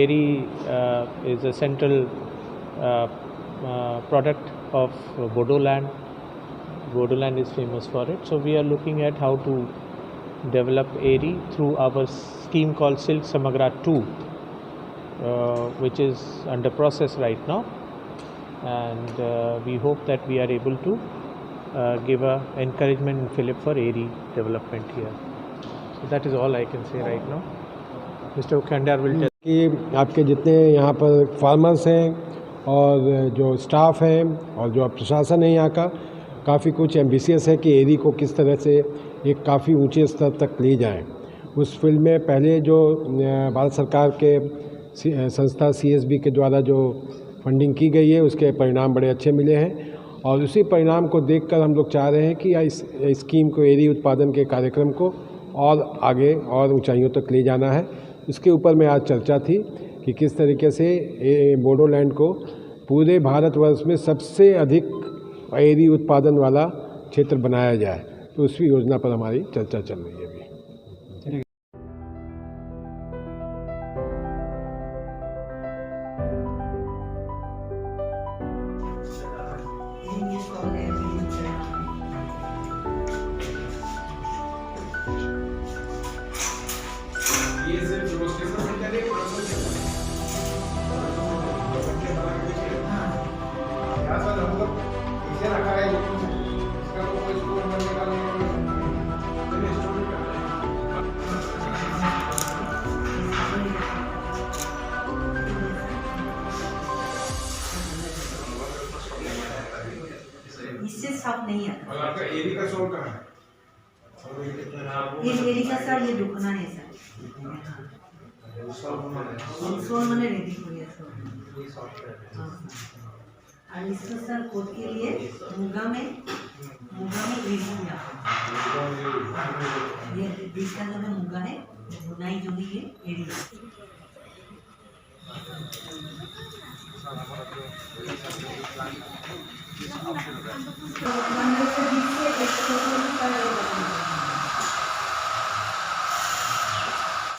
Eri is a central product of Bodoland. Bodoland is famous for it. So we are looking at how to develop Eri through our scheme called Silk Samagra 2, which is under process right now, and we hope that we are able to give a encouragement in Philip for Eri development here. So that is all I can say right now. Mr. Ukhandar will tell. कि आपके जितने यहाँ पर farmers हैं और जो staff है और जो प्रशासन है यहाँ का, काफ़ी कुछ एम्बिशियस है कि एरी को किस तरह से एक काफ़ी ऊंचे स्तर तक ले जाएं। उस फील्ड में पहले जो भारत सरकार के संस्था CSB के द्वारा जो फंडिंग की गई है उसके परिणाम बड़े अच्छे मिले हैं, और उसी परिणाम को देखकर हम लोग चाह रहे हैं कि इस स्कीम को, एरी उत्पादन के कार्यक्रम को और आगे और ऊंचाइयों तक ले जाना है। इसके ऊपर में आज चर्चा थी कि किस तरीके से बोडोलैंड को पूरे भारतवर्ष में सबसे अधिक एरी उत्पादन वाला क्षेत्र बनाया जाए, तो उसी योजना पर हमारी चर्चा चल रही है अभी। इससे साफ नहीं आता। और आपका एरी का सोल कहाँ है? ये एरी का सर ये दुखना है सर। सोल मैंने रेडी हो गया सर। और इसको सर कोट के लिए मुगा में रेडी किया। ये इसका जो मुगा है बुनाई जो है ये एरी। तो